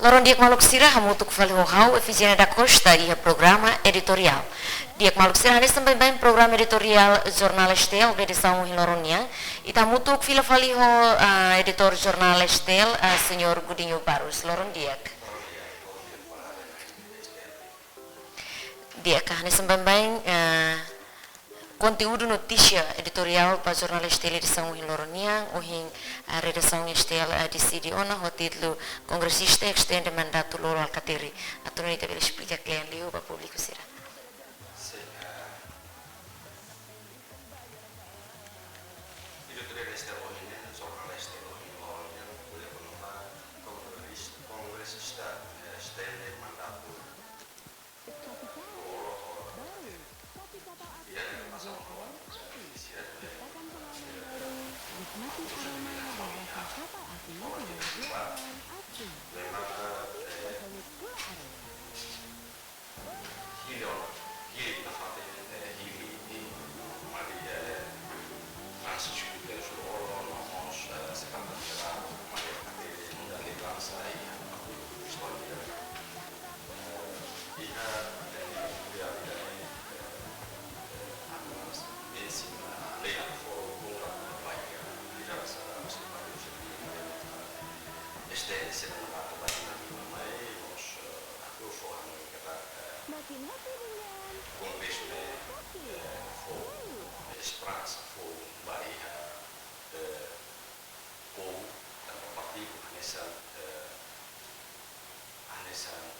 Karon diak maluk sirah hamutuk valihau efisiena da costa ia programa editorial. Diak maluk sirah hanes sampai bain program editorial jurnal estel de samu hiloronia. Ita mutuk fila valiho editor jurnal estel senyor Gudinho Barus loron diak. Diak hanes sampai bain conteúdo notícia editorial para jornal estel de São Hiloronia, o a redação estel decide ona o título congressista extende mandato loro al cateri. A tu não está bem explicar que é para público será.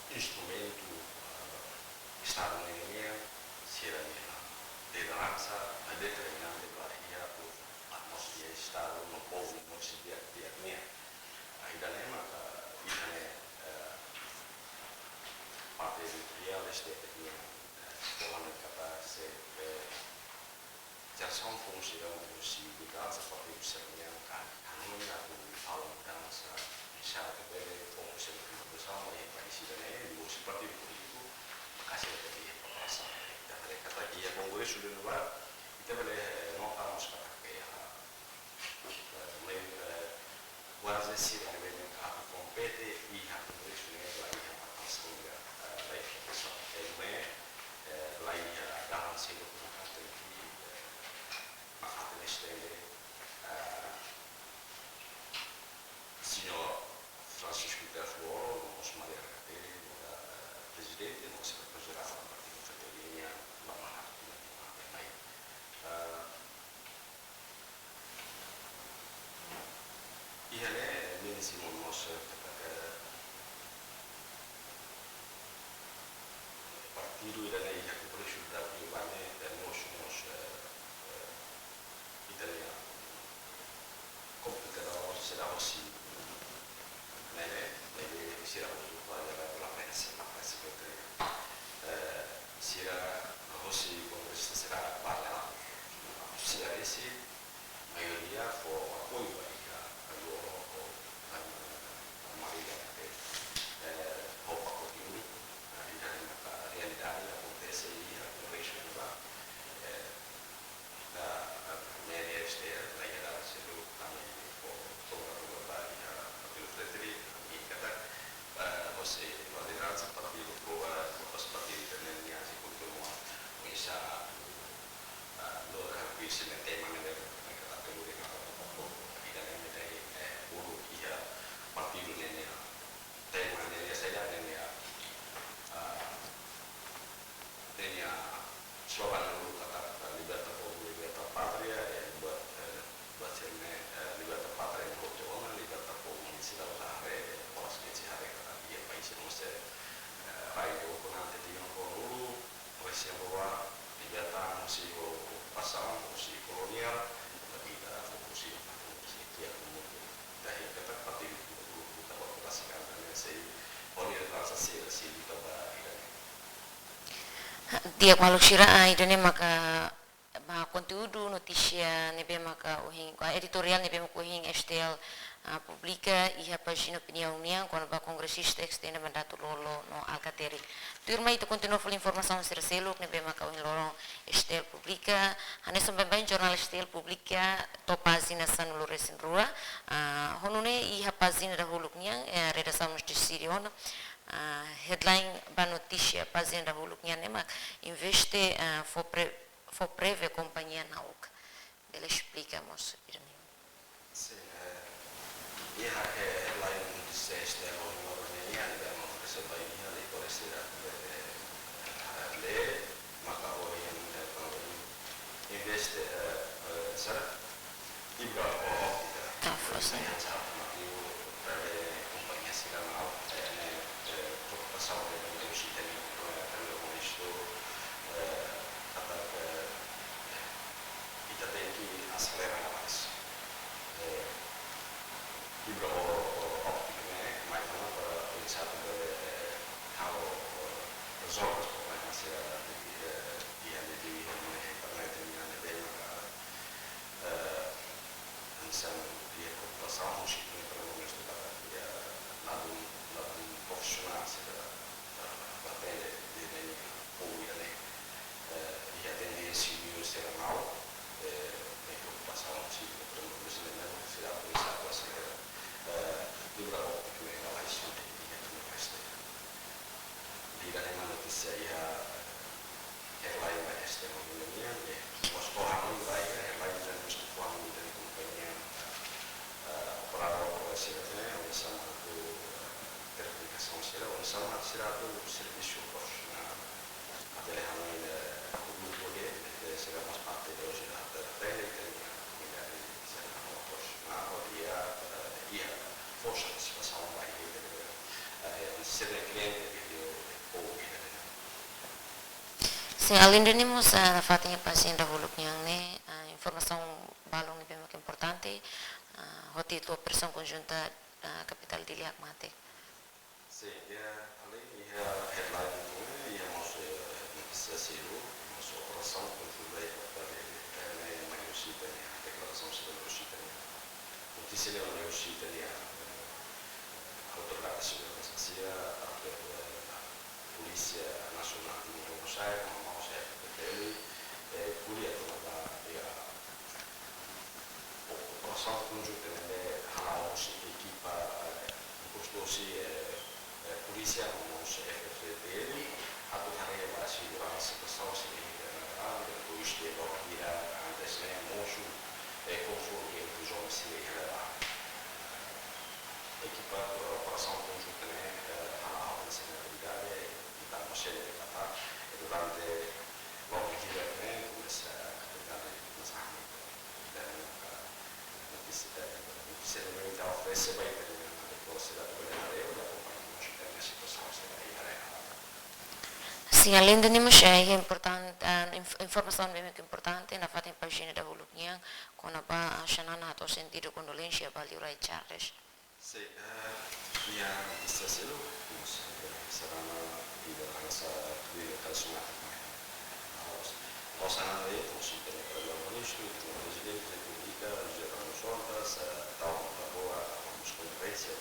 Instrumento Estado nell'Unione si era lideranza determinante varia atmosfera Estado non può non si diagnia Idanema Idane parte editoriale stessa volano capace già sono funzioni possibilità per usare non ha una mudanza pensate bene come se lo e paesi da lei lo si parte politico makasih dari pasa dan mereka tadi ya Kongo sudah luar kita boleh nota kata kayak quasi si deve a compete i hattori sulle lagi apa sehingga baik so me lagi dalam sini pun kata ini makanya stelle signor Francisco Terfuoro, nostro Maria Cateri, presidente, nostro segretario del Partito Federalista, la Manhattan, Ihale menzimo nostro partido Ihale yang bersyukur di mana dan nostro Italia computerò sarà così si era voluto la pensa perché si era così con questa sera parlato si era resi maioria fu poi loro a Maria che poco continui la realtà la contessa la ricerca la media estera la realtà se lo también por la você a liderança do partido com os partidos intermediários e continuam isso loro capisce il tema nelle categorie che evidentemente è uno che partido nelle tema nelle sede nelle slogan la libertà popolo libertà patria e buat libertà patria in cortona libertà popolo si da usare posso che ci paesi nostri rai componente di un colore poi siamo qua libertà non si passava non si coloniale la vita così che è comunque dai che per partire tutta la classificata nel sei ogni transazione si ritrova Tiap maluk syirah idane maka conteúdo, notícia, nebe maka uhing, editorial nebe maka uhing STL publica e a página opinião união quando vai congressista extende mandato lolo no Alcateri. Turma itu continua full informação ser selo nebe maka uhing lolo STL publica, ane sampai jornal STL publica to página san lores in rua, honune e a página da huluknya redação de Sirion. Headline ba notícia página da huluknya nema investe for preve companhia NAUC. Ele explica, moço. Sim, e a headline diz este é uma reunião da nossa bainha de coleção de ler, maka investe será ibra óptica. Tá, força. Companhia Siganal, preocupação de universidade com isto, e também que acelerar mais. Ibra óptica, mais uma para pensar how resolve os problemas de internet e de missão de preocupação, mas que para nós estudar lado profissional da pele de pública e a tendência de ser mal de preocupação se para nós brasileiros se dá por isso a ser libra óptica é a mais e no resto liga uma notícia e a headline da esta reunião e nós corramos vai headline já nos falando de companhia para o CDT sama do verificação será sama será do serviço profissional até a grupo de será mais parte de hoje da técnica e será profissional e a força de situação vai ser cliente de público. Sim, além de nós a fatinha pasien dahulu yang ne informação balong ni bem importante hoti tu operasyon konjunta kapital dili akmate. Sim, além de headline e a nossa notícia zero, nossa operação conjunta para a Universidade a declaração da Universidade. Notícia da Universidade a autoridade de segurança a Polícia Nacional de Buenos Aires, a nossa FPL, curia toda a operação conjunta a nossa equipa impostou-se polícia nos FPL, a tocar a segurança da situação depois de ir antes de moço conforme entre os homens se relevar. A equipa da operação conjunta a alta sensibilidade e da moça de Qatar durante logo de evento essa atividade nas armas da notícia da oferta vai ter uma velocidade Sim, além de nós é importante a informação bem importante na fatin página da huluknya quando a chanana to sentido condolência valeu Rai Charles. Sim, e a notícia selo será na liderança de carismática. Nós analisamos o sistema primeiro-ministro, o presidente da República, Geraldo Soltas, tal como vamos conferência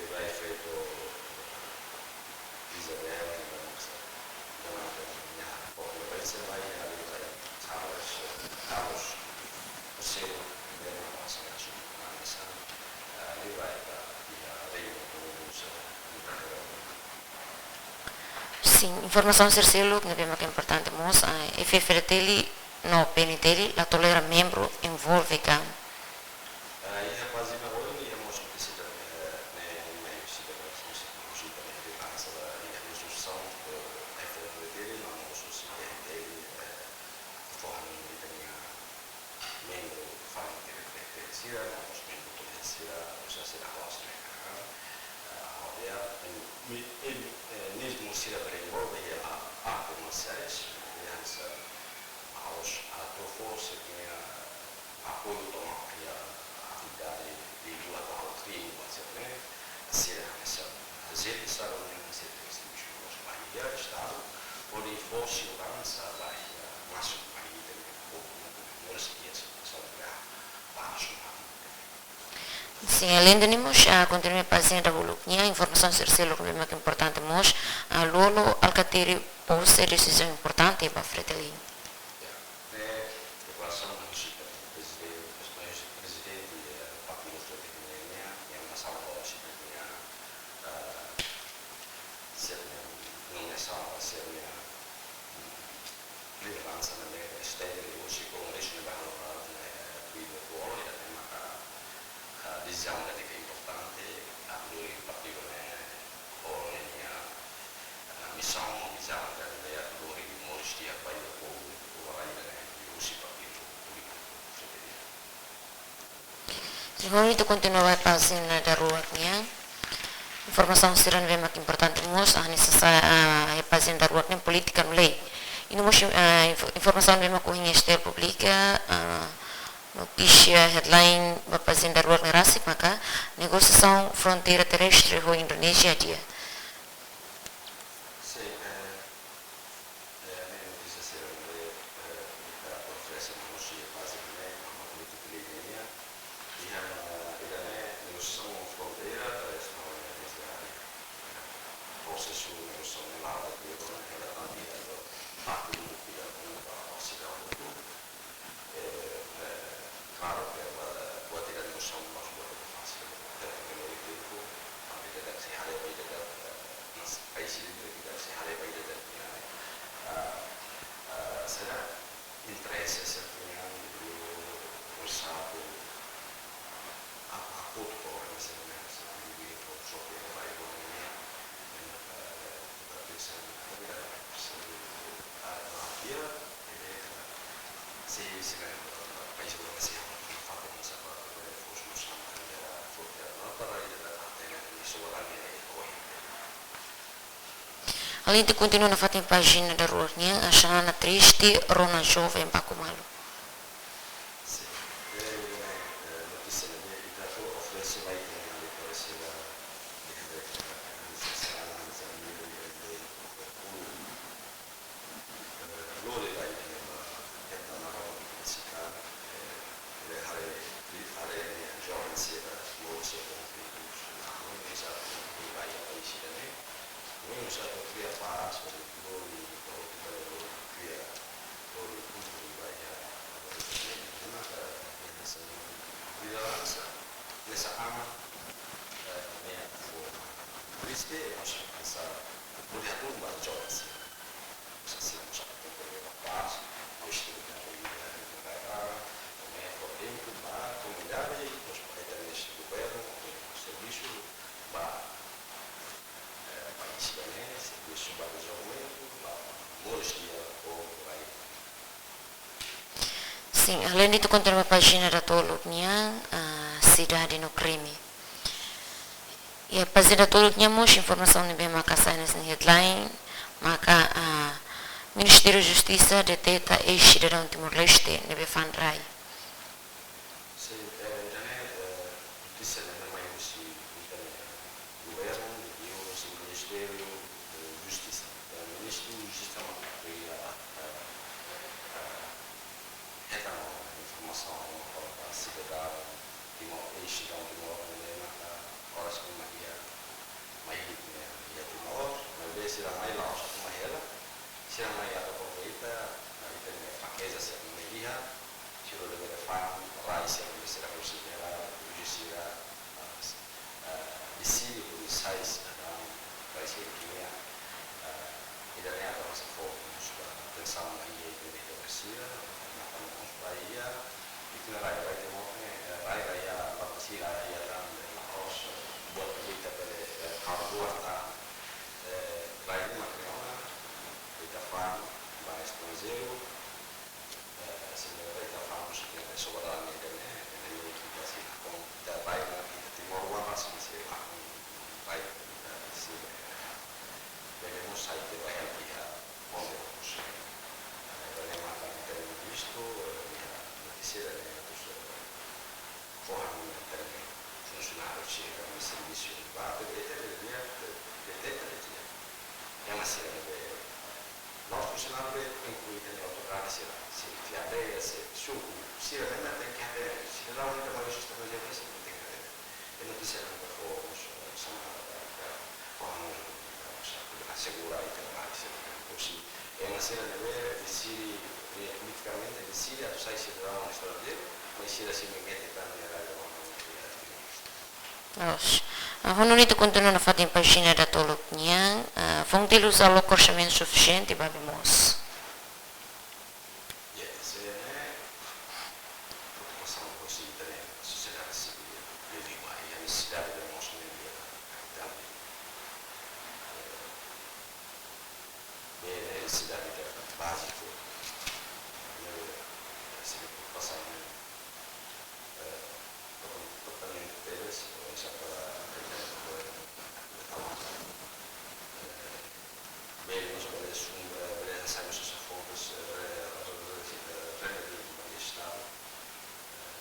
vai feito Isabel da minha conferência vai Carlos o seu primeiro passo na missão ele vai Sim, informação ser selo que é importante mas a FFRTL no PNTL la tolera membro envolve kan mesmo se averiguou e há algumas séries aos força que apoio a atividade de luta ao crime, a ser essa reunião de serviços Bahia, Estado, Pode fosse dança lá masuk pagi dan mulus dia sampai pasu. Sim, além de nós, continuar fazendo a volupnia, informação social é muito importante, mas a lolo alcateri ou ser decisão importante para frente ali. Declaração municipal presidente Partido Strateginya yang masalah sebenarnya non è seria rilevanza nelle stelle di voci congressi ne vanno qui nel ruolo e diciamo che è importante a lui in particolare o nella missione diciamo che è a lui molti a paio di vorrei di voci partito Segundo itu continuava fazendo da ruaknya, informação será bem mais importante, mas a necessária fazendo da ruaknya política não lei. E não informação bem mais corrente externa pública, notícia headline fazendo da ruaknya rasik maka negosiação fronteira terrestre com Indonésia dia. Além de continuar a fazer página da ruaknya, achando triste, Rona jovem Paco Malo. Sim, além de continuar a página da Toluknya, cidade no crime. E a página da Toluknya, mais informação de bem macasai nessa headline, maka Ministério da Justiça deteta ex-cidadão Timor-Leste, nebe Fanrai. nós funcionários incluídos em autocarros, se fiadeia, se suco, se realmente tem que haver, se não tem mais sistema de aviso, não tem que haver. E não precisa nunca fomos, vamos assegurar e ter mais, così. È una sera di avere visiri, politicamente visiri, tu sai se dovevamo estrangeiro, ma sera si mi mette tanto di radio. Hononi tu continua a fare in pagina da Toluknya, fonte l'usa l'occorsamento sufficiente, babimos. Se ne possiamo così tenere la società civile, io dico, la necessità di demostare le necessità di basico, se ne può passare totalmente si può sapere bene, non so, bene, sai, non so se fosse relativ di Stato,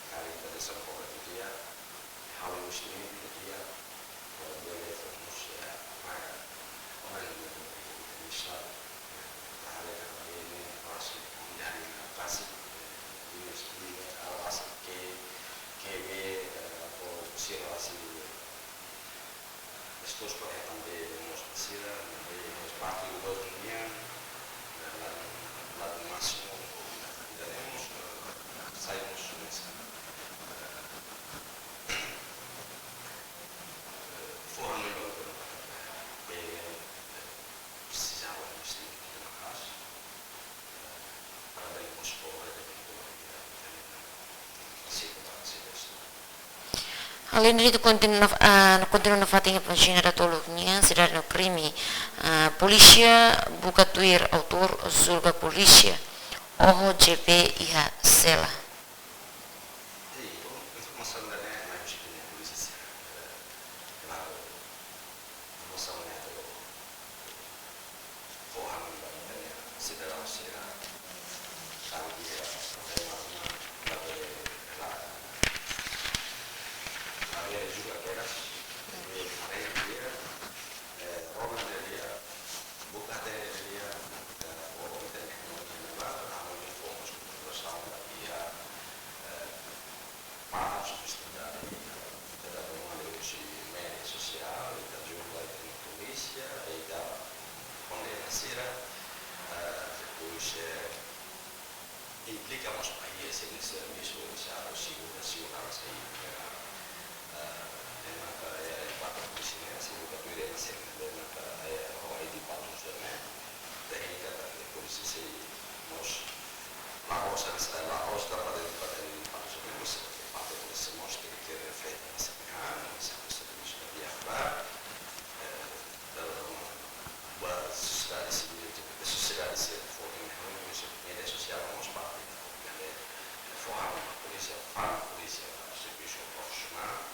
carica di San Paolo di Dia, Hollywood Street di Dia, bene, non so, ma non è di Stato, tale bene, quasi, quasi, che sia quasi estos para també nos pasira, nos parte de dos días, la máximo daremos, saímos nessa forma que precisava de uma casa, para ver os pobres de Além disso, continua a fazer a pagina da Toluknya, cidade no crime. Polícia buka tuir autor zulga polícia, oho JP iha sela. Implicamos países nel servizio iniziale, seguranza il fatto che si capire insieme di paus tecnica perché poi si la cosa para del paus che fate queste mostre che riflettono se questo bisogna di fare dalla società civile, le società si formano e adesso siamo parte formano la polizia servizio professionale,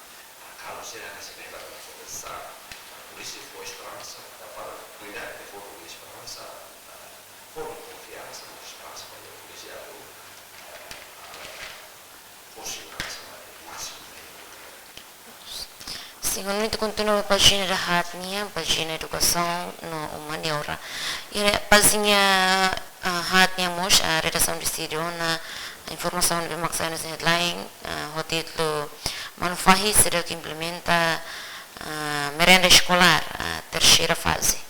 a se ne va a conversare, la polizia può speranza, da fare guidare le forme di speranza, forme di confianza, di speranza per la polizia, possibilità il massimo. Segundo itu continua a pagina da hatnia, pagina educação no humaniora. E a página hatnia mos a redação de estúdio na informação de maksana headline, o título Manufahi será que implementa merenda escolar, a terceira fase.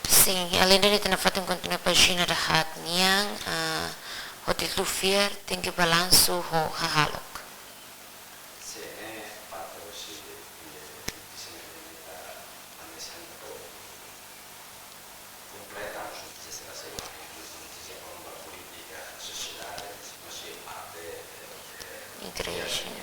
Sim, além de ter feito continua a página da hat niang hotel Lufier tem que balanço ho hahalok. Integration.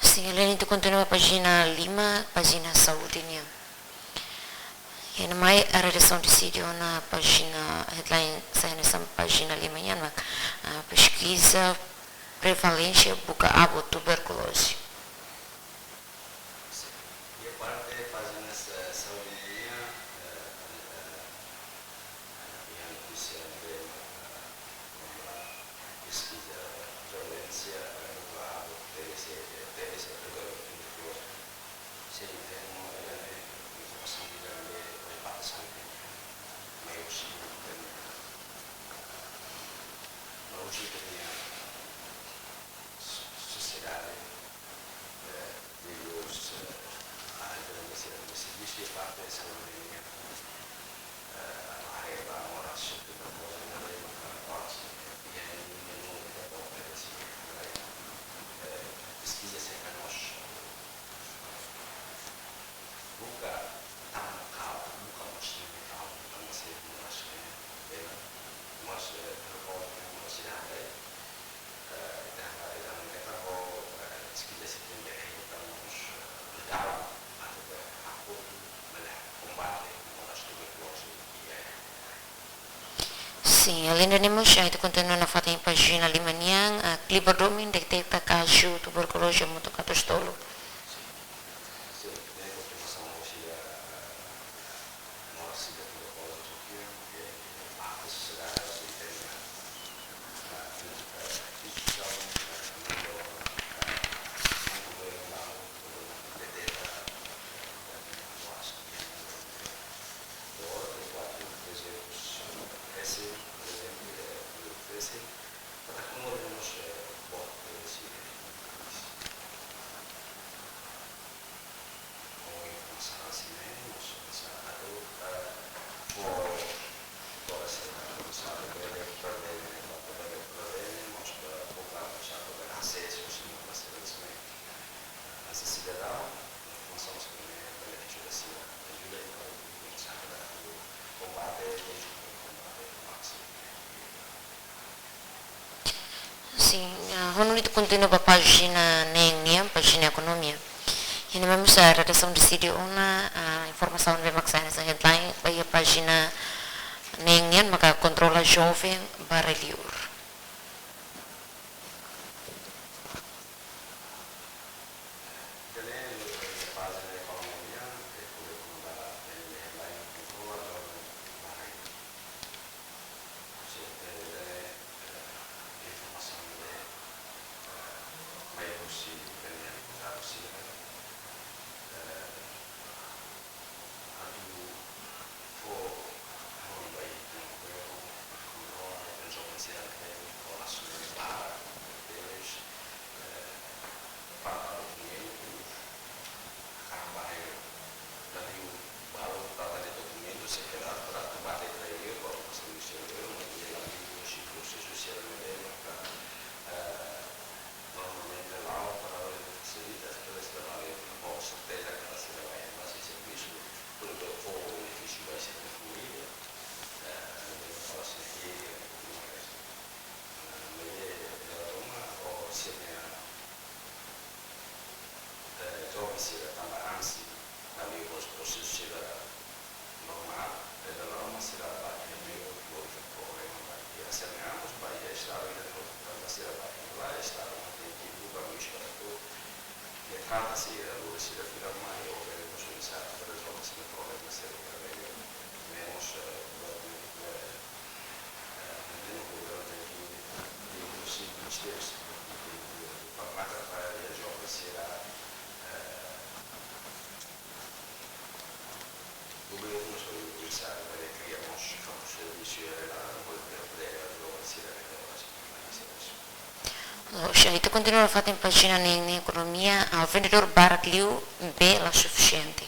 Sim, além de continua a página 5, página saúde niya. Yan may a redação de sítio na página headline sa nessa página 5 yan pesquisa prevalência buka abo tuberculose. Sim, além de nemos, itu continua na foto em página 5 niang cliboromin detecta caso tuberculose muito catastolo. Sim, Honor itu continua para a página nem página economia. E não vamos a redação de sítio a informação de maxana essa headline para a página nem maka controla jovem baralhur. Grazie. fantasy dove si refila ormai o veremos pensato per le zone se ne trova in questa area vemos nemmeno quello di così stesso parlare di gioco sera dovremmo pensare perché creiamo fatto servizio e la volta sera Siya, ito continua a fatin pagina ng ekonomiya, ang vendedor barak liu, B, la suficiente.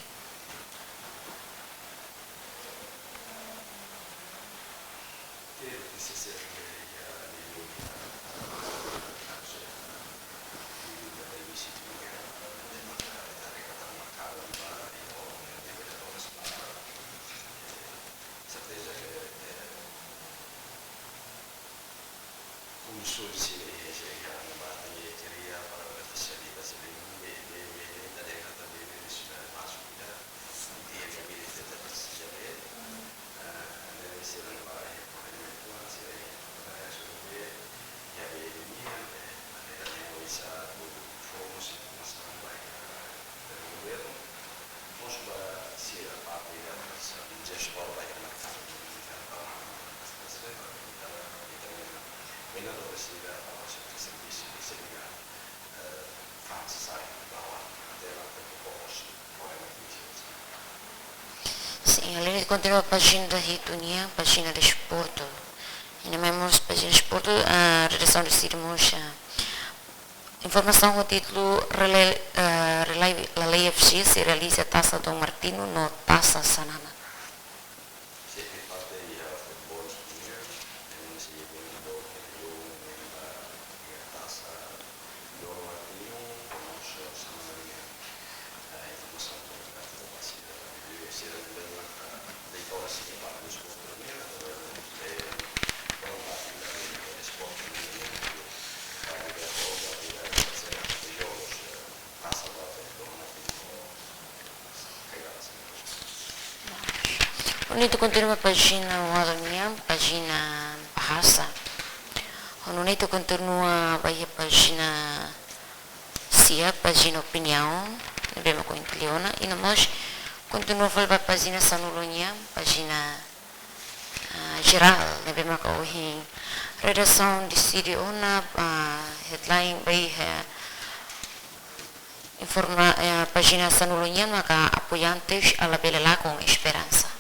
Sim, além de continuar a página da Ritunia, página de esporte. E na mesma página de esporte, a redação decidimos informação com o título La Lei FC se realiza a Taça Dom Martino no Taça Sanana. Nito continua a página Wadania, página Bahasa. Nito continua a página Sia, página Opinião, bem com Inteliona. E nós continua a falar a página Sanulonia, página geral, bem com redação decide uma headline bem informa a página Sanulonia, maka apoiantes a la bela com esperança.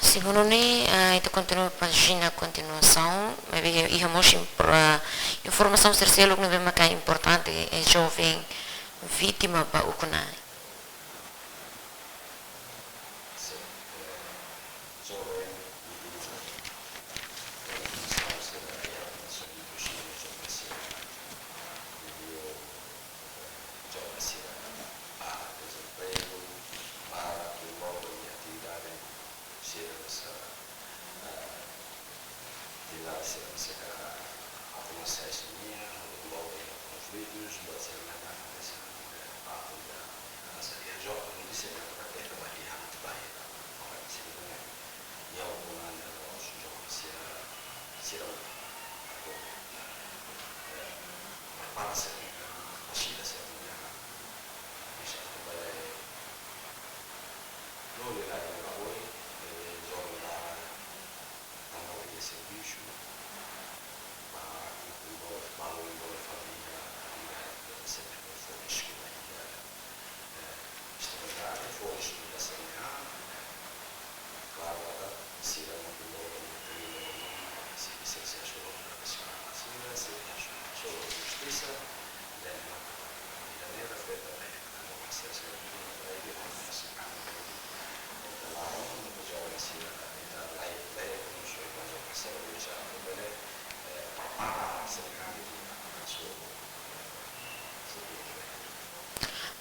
Segundo ini, itu continua a página continuação, íamos informação terceira que não é importante, é jovem vítima da Ucrânia.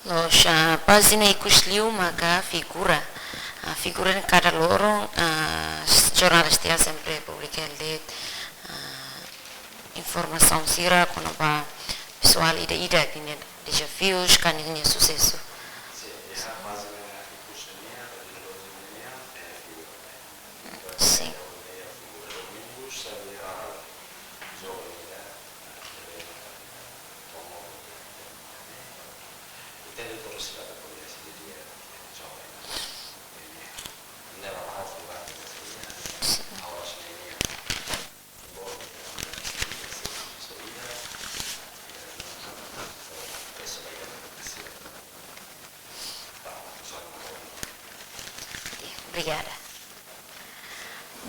Los pazina ikusliu maka figura. Figura em cada loro, jornalistia sempre publica informação sira quando va pessoal ida que desafios kan ini sucesso. Sim. Obrigada.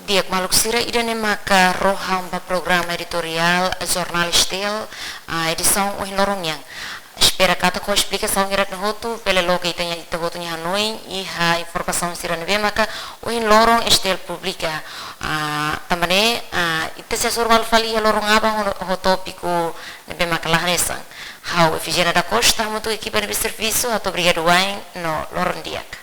Diak maluk sira idane maka roham ba programa editorial Jornal Estel edição o Lorongnyang. Espera kata ko explicação irak na hotu pela loca itanya ita hotu nya Hanoi e a informação sira nebe maka o Lorong Estel publica tamane ita se surmal fali Lorong abang o tópico nebe maka lahanesan. How efficiente da costa muito equipa de serviço ato brigado no Lorong Diak.